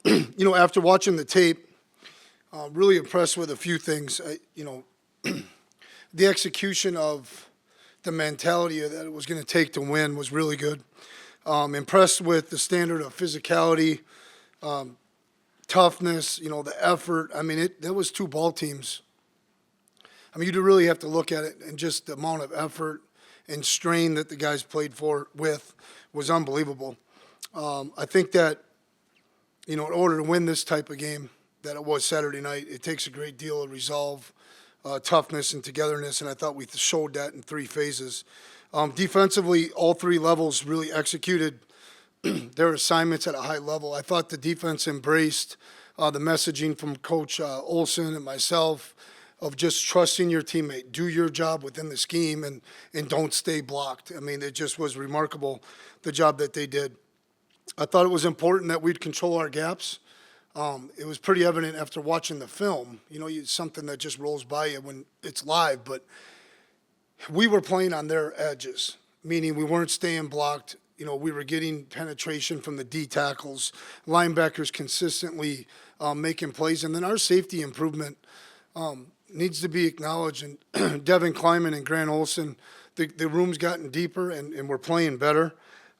After watching the tape, really impressed with a few things. The execution of the mentality that it was going to take to win was really good. Impressed with the standard of physicality, toughness, the effort. I mean, there was two ball teams. I mean, you really have to look at it, and just the amount of effort and strain that the guys played with was unbelievable. I think that, in order to win this type of game that it was Saturday night, it takes a great deal of resolve, toughness, and togetherness, and I thought we showed that in three phases. Defensively, all three levels really executed their assignments at a high level. I thought the defense embraced the messaging from Coach Olson and myself of just trusting your teammate, do your job within the scheme, and don't stay blocked. I mean, it just was remarkable, the job that they did. I thought it was important that we'd control our gaps. It was pretty evident after watching the film. It's something that just rolls by you when it's live, but we were playing on their edges, meaning we weren't staying blocked. We were getting penetration from the D tackles, linebackers consistently making plays, and then our safety improvement needs to be acknowledged. And Devin Kleiman and Grant Olson, the room's gotten deeper, and we're playing better.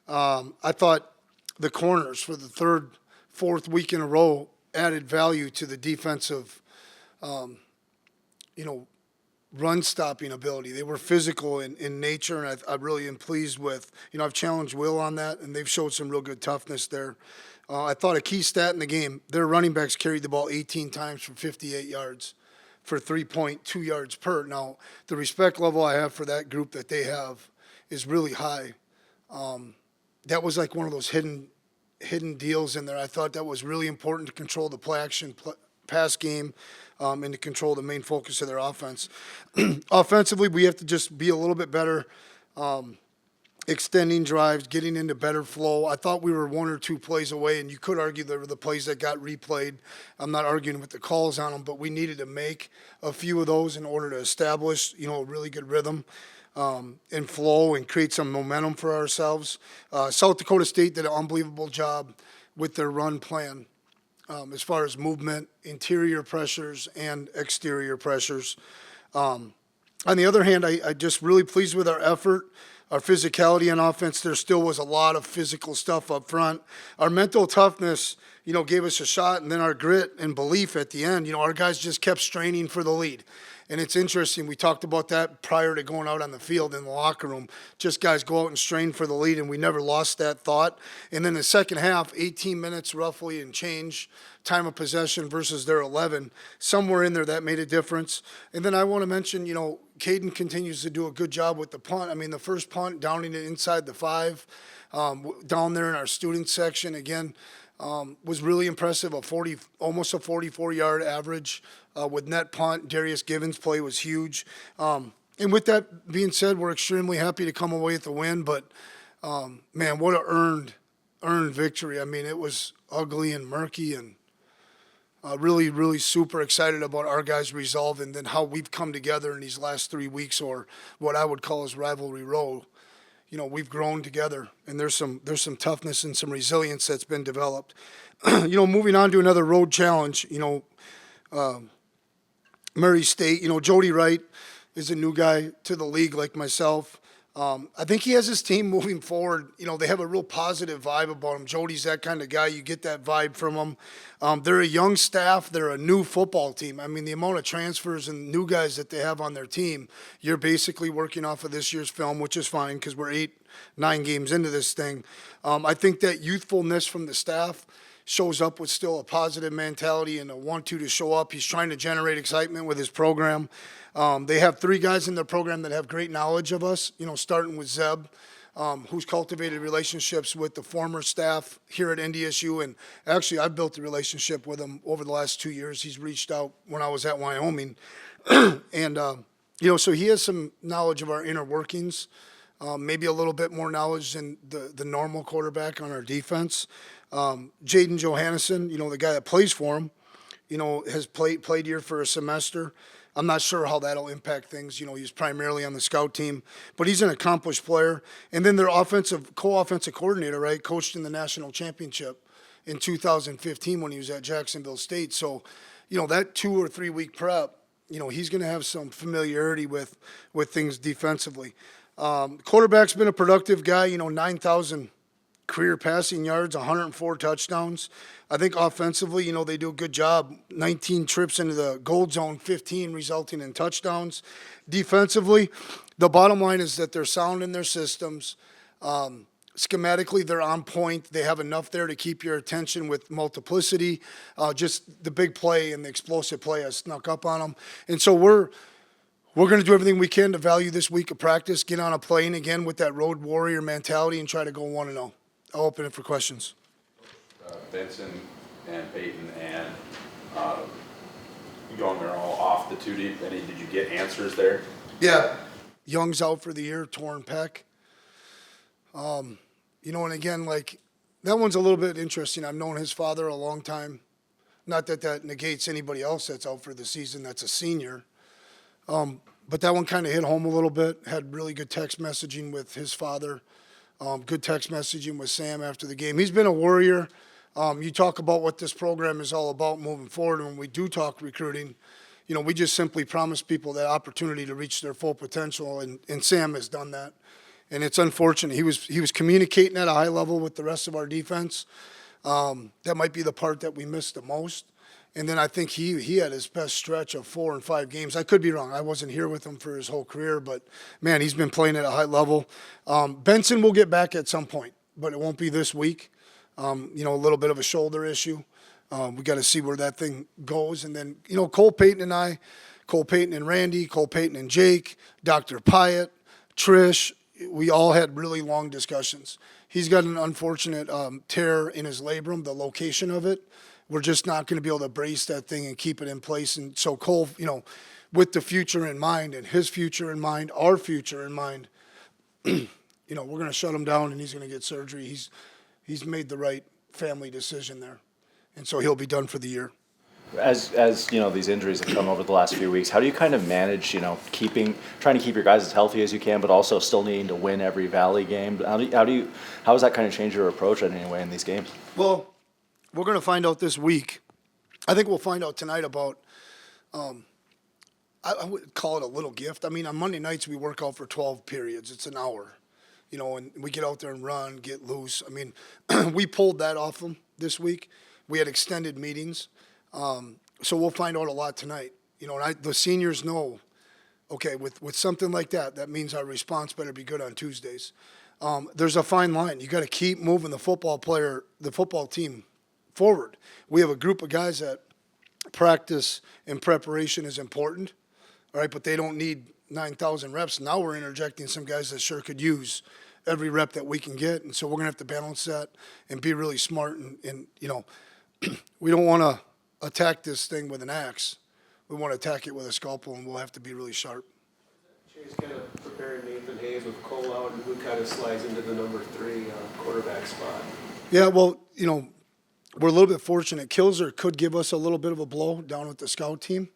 I thought the corners for the fourth week in a row added value to the defensive, run stopping ability. They were physical in nature, and I really am pleased with, I've challenged Will on that, and they've showed some real good toughness there. I thought a key stat in the game, their running backs carried the ball 18 times for 58 yards for 3.2 yards per. Now, the respect level I have for that group that they have is really high. That was like one of those hidden deals in there. I thought that was really important to control the play action pass game and to control the main focus of their offense. Offensively, we have to just be a little bit better, extending drives, getting into better flow. I thought we were one or two plays away, and you could argue they were the plays that got replayed. I'm not arguing with the calls on them, but we needed to make a few of those in order to establish, a really good rhythm and flow and create some momentum for ourselves. South Dakota State did an unbelievable job with their run plan as far as movement, interior pressures, and exterior pressures. On the other hand, I just really pleased with our effort, our physicality on offense. There still was a lot of physical stuff up front. Our mental toughness, gave us a shot, and then our grit and belief at the end. Our guys just kept straining for the lead. And it's interesting, we talked about that prior to going out on the field in the locker room. Just guys go out and strain for the lead, and we never lost that thought. And then the second half, 18 minutes roughly and change, time of possession versus their 11. Somewhere in there that made a difference. And then I want to mention, Caden continues to do a good job with the punt. I mean, the first punt, downing it inside the 5, down there in our student section, again, was really impressive, almost a 44-yard average with net punt. Darius Givens' play was huge. And with that being said, we're extremely happy to come away with the win, but, man, what an earned victory. I mean, it was ugly and murky, and really, really super excited about our guys' resolve and then how we've come together in these last 3 weeks, or what I would call as rivalry row. We've grown together, and there's some toughness and some resilience that's been developed. Moving on to another road challenge, Murray State, Jody Wright is a new guy to the league like myself. I think he has his team moving forward. They have a real positive vibe about him. Jody's that kind of guy. You get that vibe from him. They're a young staff. They're a new football team. I mean, the amount of transfers and new guys that they have on their team, you're basically working off of this year's film, which is fine because we're 8-9 games into this thing. I think that youthfulness from the staff shows up with still a positive mentality and a want-to show up. He's trying to generate excitement with his program. They have 3 guys in their program that have great knowledge of us, starting with Zeb, who's cultivated relationships with the former staff here at NDSU. And actually, I've built a relationship with him over the last 2 years. He's reached out when I was at Wyoming. And, so he has some knowledge of our inner workings, maybe a little bit more knowledge than the normal quarterback on our defense. Jaden Johannesson, the guy that plays for him, has played here for a semester. I'm not sure how that'll impact things. He's primarily on the scout team, but he's an accomplished player. And then their co-offensive coordinator, right, coached in the national championship in 2015 when he was at Jacksonville State. So, that 2 or 3 week prep, he's going to have some familiarity with things defensively. Quarterback's been a productive guy, 9,000 career passing yards, 104 touchdowns. I think offensively, they do a good job. 19 trips into the gold zone, 15 resulting in touchdowns. Defensively, the bottom line is that they're sound in their systems. Schematically, they're on point. They have enough there to keep your attention with multiplicity. Just the big play and the explosive play has snuck up on them. And so we're going to do everything we can to value this week of practice, get on a plane again with that road warrior mentality, and try to go 1-0. I'll open it for questions. Benson and Peyton and going there all off the 2 deep. Did you get answers there? Yeah. Young's out for the year, torn pec. And again, that one's a little bit interesting. I've known his father a long time. Not that negates anybody else that's out for the season that's a senior. But that one kind of hit home a little bit. Had really good text messaging with his father. Good text messaging with Sam after the game. He's been a warrior. You talk about what this program is all about moving forward. And when we do talk recruiting, we just simply promise people that opportunity to reach their full potential, and Sam has done that. And it's unfortunate. He was communicating at a high level with the rest of our defense. That might be the part that we missed the most. And then I think he had his best stretch of 4 and 5 games. I could be wrong. I wasn't here with him for his whole career, but, man, he's been playing at a high level. Benson will get back at some point, but it won't be this week. A little bit of a shoulder issue. We got to see where that thing goes. And then, Cole Payton and Randy, Cole Payton and Jake, Dr. Pyatt, Trish, we all had really long discussions. He's got an unfortunate tear in his labrum, the location of it. We're just not going to be able to brace that thing and keep it in place. And so Cole, with the future in mind and his future in mind, our future in mind, we're going to shut him down and he's going to get surgery. He's made the right family decision there. And so he'll be done for the year. As these injuries have come over the last few weeks, how do you kind of manage, trying to keep your guys as healthy as you can, but also still needing to win every Valley game? How has that kind of changed your approach in any way in these games? Well, we're going to find out this week. I think we'll find out tonight about, I would call it a little gift. I mean, on Monday nights we work out for 12 periods. It's an hour, and we get out there and run, get loose. I mean, we pulled that off them this week. We had extended meetings. So we'll find out a lot tonight. And the seniors know, okay, with something like that means our response better be good on Tuesdays. There's a fine line. You got to keep moving the football team forward. We have a group of guys that practice and preparation is important, all right, but they don't need 9,000 reps. Now we're interjecting some guys that sure could use every rep that we can get, and so we're going to have to balance that and be really smart. And we don't want to attack this thing with an axe. We want to attack it with a scalpel, and we'll have to be really sharp. Chase kind of preparing Nathan Hayes with Cole out, and who kind of slides into the number 3 quarterback spot. Yeah, well, we're a little bit fortunate. Kilzer could give us a little bit of a blow down with the scout team.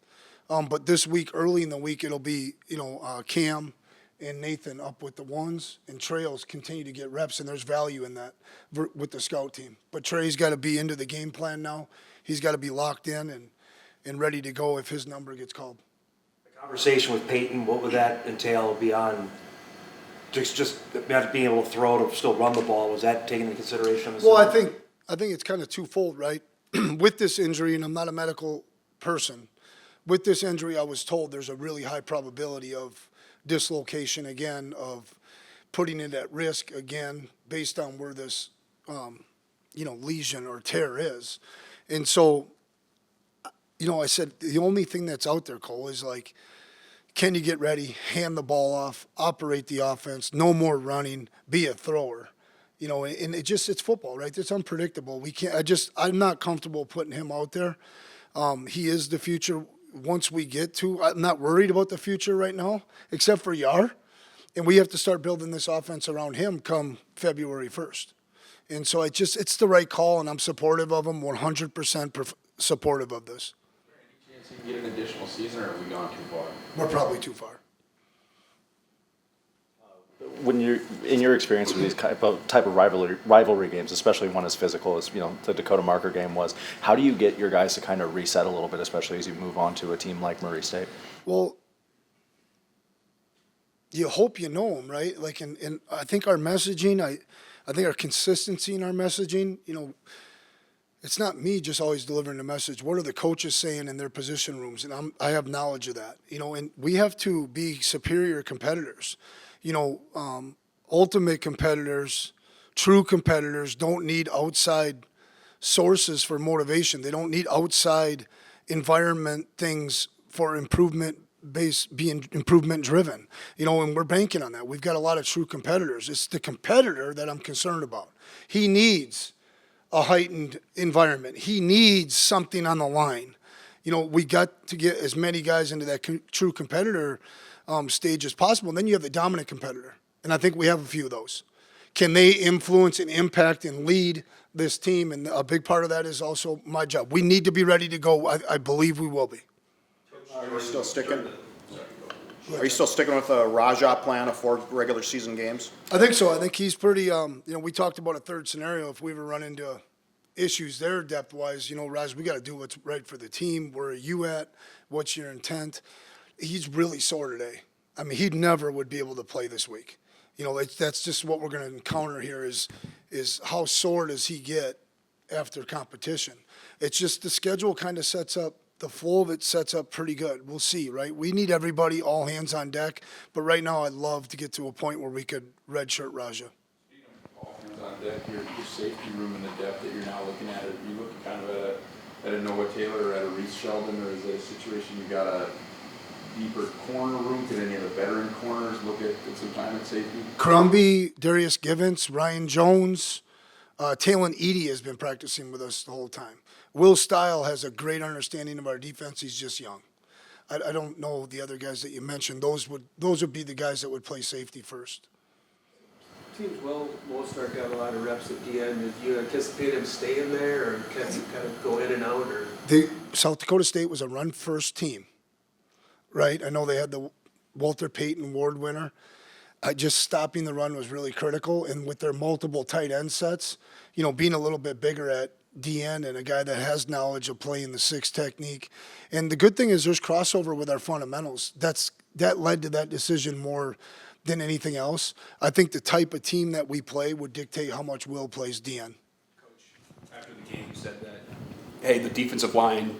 But this week, early in the week, it'll be, Cam and Nathan up with the ones, and Trails continue to get reps, and there's value in that with the scout team. But Trey's got to be into the game plan now. He's got to be locked in and ready to go if his number gets called. The conversation with Peyton, what would that entail beyond just not being able to throw to still run the ball? Was that taken into consideration? Well, I think it's kind of twofold, right? With this injury, and I'm not a medical person, with this injury, I was told there's a really high probability of dislocation again, of putting it at risk again, based on where this, lesion or tear is. And so, I said, the only thing that's out there, Cole, is can you get ready, hand the ball off, operate the offense, no more running, be a thrower. And it's football, right? It's unpredictable. I'm not comfortable putting him out there. He is the future once we get to. I'm not worried about the future right now, except for Yar. And we have to start building this offense around him come February 1st. And so it's the right call, and I'm supportive of him, 100% supportive of this. Is there any chance he can get an additional season, or have we gone too far? We're probably too far. When you're in your experience with these type of rivalry games, especially one as physical as the Dakota Marker game was, how do you get your guys to kind of reset a little bit, especially as you move on to a team like Murray State? Well, you hope you know them, right? Like, and I think our messaging, I think our consistency in our messaging, it's not me just always delivering the message. What are the coaches saying in their position rooms? And I have knowledge of that, and we have to be superior competitors. Ultimate competitors, true competitors don't need outside sources for motivation. They don't need outside environment things for being improvement driven, and we're banking on that. We've got a lot of true competitors. It's the competitor that I'm concerned about. He needs a heightened environment. He needs something on the line. We got to get as many guys into that true competitor stage as possible. And then you have the dominant competitor. And I think we have a few of those. Can they influence and impact and lead this team? And a big part of that is also my job. We need to be ready to go. I believe we will be. Are you still sticking? Are you still sticking with the Raja plan of 4 regular season games? I think so. I think he's pretty, we talked about a third scenario. If we ever run into issues there depth-wise, Raj, we got to do what's right for the team. Where are you at? What's your intent? He's really sore today. I mean, he never would be able to play this week. That's just what we're going to encounter here is how sore does he get after competition. It's just the schedule kind of sets up, the flow of it sets up pretty good. We'll see, right? We need everybody, all hands on deck. But right now, I'd love to get to a point where we could redshirt Raja. All hands on deck, your safety room and the depth that you're now looking at, are you looking kind of at a Noah Taylor or at a Reese Sheldon, or is it a situation you got a deeper corner room? Could any of the veteran corners look at some time at safety? Crumby, Darius Givens, Ryan Jones, Talon Edie has been practicing with us the whole time. Will Stile has a great understanding of our defense. He's just young. I don't know the other guys that you mentioned. Those would be the guys that would play safety first. Teams Mostert got a lot of reps at the end. Did you anticipate him staying there, or can he kind of go in and out? Or South Dakota State was a run-first team, right? I know they had the Walter Payton Award winner. Just stopping the run was really critical, and with their multiple tight end sets, being a little bit bigger at DN and a guy that has knowledge of playing the 6 technique. And the good thing is there's crossover with our fundamentals. That led to that decision more than anything else. I think the type of team that we play would dictate how much Will plays DN. Coach, after the game, you said that, hey, the defensive line,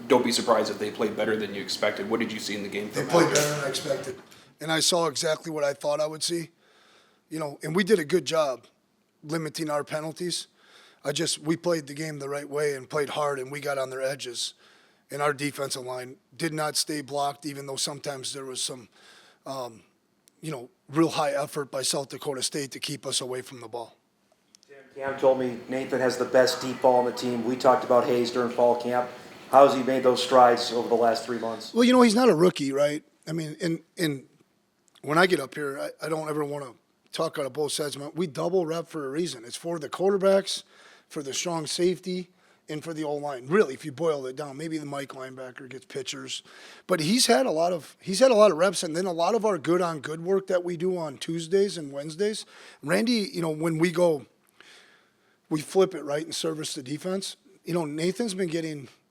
don't be surprised if they played better than you expected. What did you see in the game? They played better than I expected. And I saw exactly what I thought I would see. And we did a good job limiting our penalties. We played the game the right way and played hard, and we got on their edges. And our defensive line did not stay blocked, even though sometimes there was some, real high effort by South Dakota State to keep us away from the ball. Cam told me Nathan has the best deep ball on the team. We talked about Hayes during fall camp. How has he made those strides over the last 3 months? Well, he's not a rookie, right? I mean, in when I get up here, I don't ever want to talk out of both sides. We double rep for a reason. It's for the quarterbacks, for the strong safety, and for the O-line. Really, if you boil it down, maybe the Mike linebacker gets pitchers. But he's had a lot of reps, and then a lot of our good on good work that we do on Tuesdays and Wednesdays. Randy, when we flip it right and service the defense.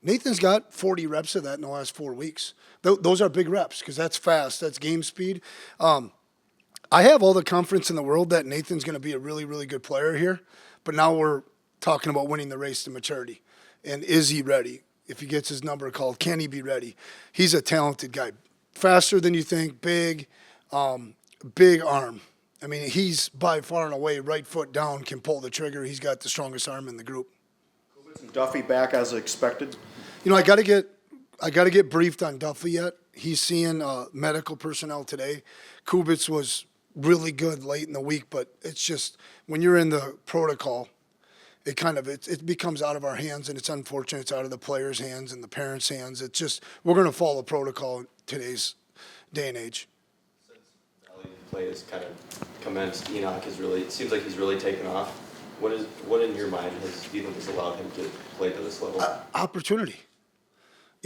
Nathan's got 40 reps of that in the last 4 weeks. Those are big reps because that's fast. That's game speed. I have all the confidence in the world that Nathan's going to be a really, really good player here. But now we're talking about winning the race to maturity. And is he ready? If he gets his number called, can he be ready? He's a talented guy. Faster than you think, big arm. I mean, he's by far and away right foot down, can pull the trigger. He's got the strongest arm in the group. Duffy back as expected. I got to get briefed on Duffy yet. He's seeing medical personnel today. Kubitz was really good late in the week, but it's just when you're in the protocol, it becomes out of our hands, and it's unfortunate. It's out of the players' hands and the parents' hands. It's just we're going to follow protocol in today's day and age. Since Valley play has kind of commenced, Enoch it seems like he's really taken off. What in your mind do you think has allowed him to play to this level? Opportunity.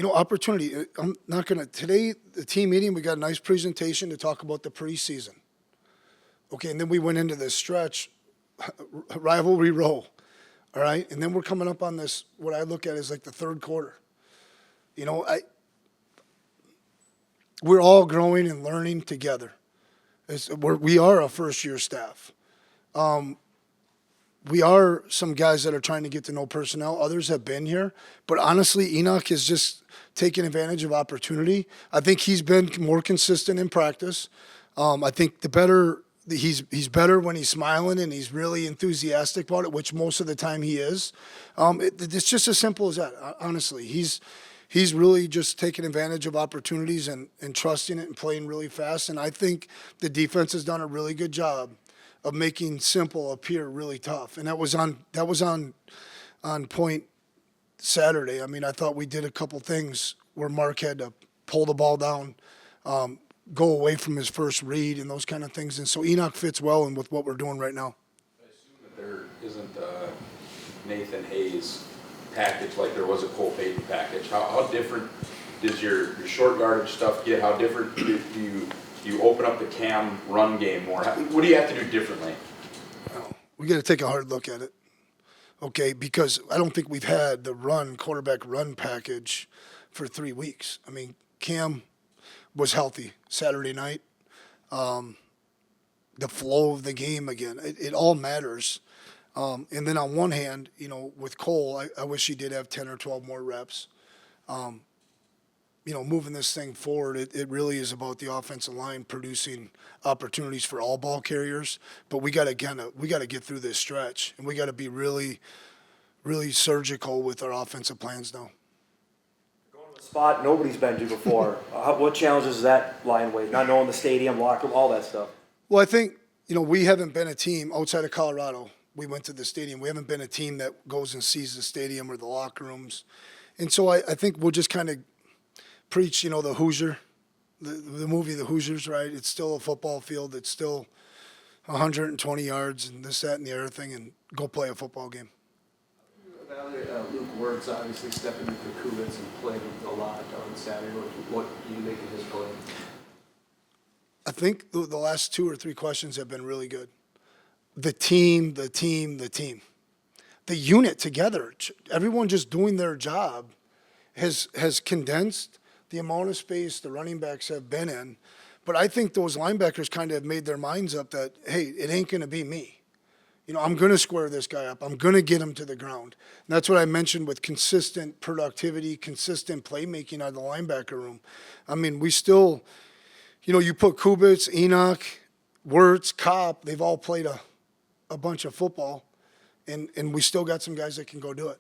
Opportunity. I'm not going to, today, the team meeting, we got a nice presentation to talk about the preseason. Okay, and then we went into this stretch, rivalry row, all right? And then we're coming up on this, what I look at is like the third quarter. You know, we're all growing and learning together. We are a first-year staff. We are some guys that are trying to get to know personnel. Others have been here. But honestly, Enoch has just taken advantage of opportunity. I think he's been more consistent in practice. I think he's better when he's smiling and he's really enthusiastic about it, which most of the time he is. It's just as simple as that, honestly. He's really just taking advantage of opportunities and trusting it and playing really fast. And I think the defense has done a really good job of making simple appear really tough. And that was on point Saturday. I mean, I thought we did a couple things where Mark had to pull the ball down, go away from his first read and those kind of things. And so Enoch fits well in with what we're doing right now. I assume that there isn't a Nathan Hayes package like there was a Cole Payton package. How different does your short yardage stuff get? How different do you open up the Cam run game more? What do you have to do differently? We got to take a hard look at it, okay? Because I don't think we've had the quarterback run package for 3 weeks. I mean, Cam was healthy Saturday night. The flow of the game again, it all matters. And then on one hand, you know, with Cole, I wish he did have 10 or 12 more reps. You know, moving this thing forward, it really is about the offensive line producing opportunities for all ball carriers. But we got to get through this stretch, and we got to be really, really surgical with our offensive plans now. Going to a spot nobody's been to before. What challenges does that line with? Not knowing the stadium, locker room, all that stuff. Well, I think, you know, we haven't been a team outside of Colorado. We went to the stadium. We haven't been a team that goes and sees the stadium or the locker rooms. And so I think we'll just kind of preach, you know, the Hoosier, the movie The Hoosiers, right? It's still a football field. It's still 120 yards and this, that, and the other thing, and go play a football game. Luke Wertz obviously stepping into Kubitz and played a lot on Saturday. What do you make of his play? I think the last 2 or 3 questions have been really good. The team. The unit together, everyone just doing their job has condensed the amount of space the running backs have been in. But I think those linebackers kind of have made their minds up that, hey, it ain't going to be me. You know, I'm going to square this guy up. I'm going to get him to the ground. And that's what I mentioned with consistent productivity, consistent playmaking out of the linebacker room. I mean, we still, you know, you put Kubitz, Enoch, Wirtz, Kopp, they've all played a bunch of football, and we still got some guys that can go do it.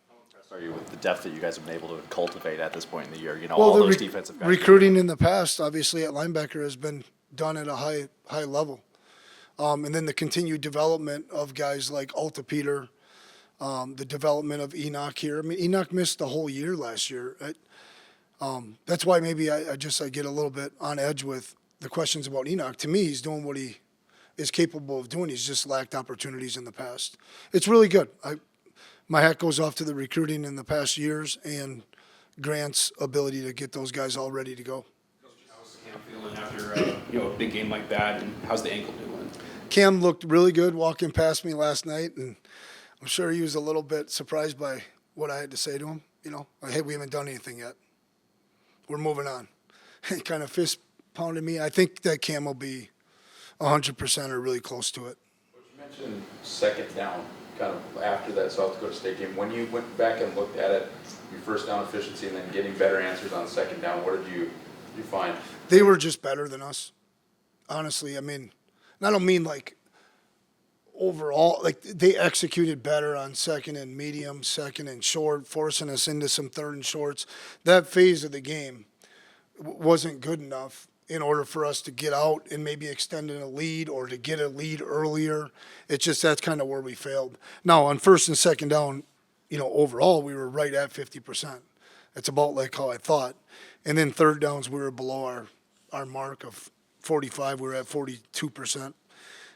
How impressed are you with the depth that you guys have been able to cultivate at this point in the year? You know, Well, all the those defensive guys. recruiting in the past, obviously, at linebacker has been done at a high level. And then the continued development of guys like Alta Peter, the development of Enoch here. I mean, Enoch missed the whole year last year. That's why maybe I get a little bit on edge with the questions about Enoch. To me, he's doing what he is capable of doing. He's just lacked opportunities in the past. It's really good. My hat goes off to the recruiting in the past years and Grant's ability to get those guys all ready to go. How's Cam feeling after a big game like that, and how's the ankle doing? Cam looked really good walking past me last night, and I'm sure he was a little bit surprised by what I had to say to him. You know, like, hey, we haven't done anything yet. We're moving on. He kind of fist pounded me. I think that Cam will be 100% or really close to it. You mentioned second down, kind of after that South Dakota State game. When you went back and looked at it, your first down efficiency and then getting better answers on second down, what did you find? They were just better than us, honestly. I mean, and I don't mean like overall, like they executed better on second and medium, second and short, forcing us into some third and shorts. That phase of the game wasn't good enough in order for us to get out and maybe extend a lead or to get a lead earlier. It's just that's kind of where we failed. Now, on first and second down, you know, overall, we were right at 50%. It's about like how I thought. And then third downs, we were below our mark of 45. We were at 42%.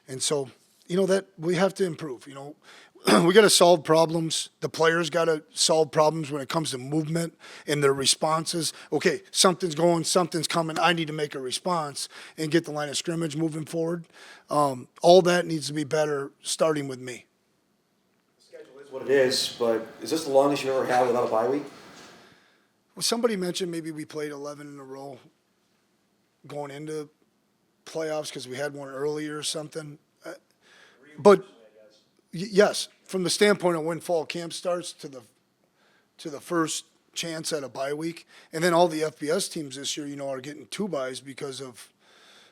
And so that we have to improve, we got to solve problems. The players got to solve problems when it comes to movement and their responses. Okay, something's going, something's coming. I need to make a response and get the line of scrimmage moving forward. All that needs to be better, starting with me. Schedule is what it is, but is this the longest you ever had without a bye week? Well, somebody mentioned maybe we played 11 in a row going into playoffs because we had one earlier or something. But yes, from the standpoint of when fall camp starts to the first chance at a bye week, and then all the FBS teams this year, are getting 2 byes because of,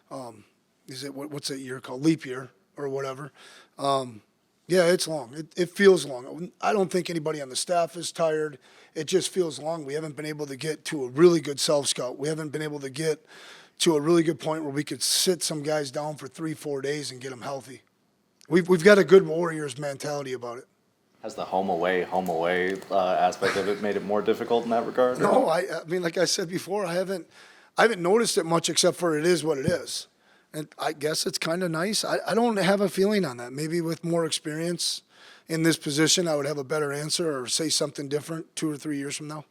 what's that year called, leap year or whatever. Yeah, it's long. It feels long. I don't think anybody on the staff is tired. It just feels long. We haven't been able to get to a really good self-scout. We haven't been able to get to a really good point where we could sit some guys down for 3-4 days and get them healthy. We've got a good Warriors mentality about it. Has the home away aspect of it made it more difficult in that regard? No, I mean, like I said before, I haven't noticed it much except for it is what it is. And I guess it's kind of nice. I don't have a feeling on that. Maybe with more experience in this position, I would have a better answer or say something different 2 or 3 years from now.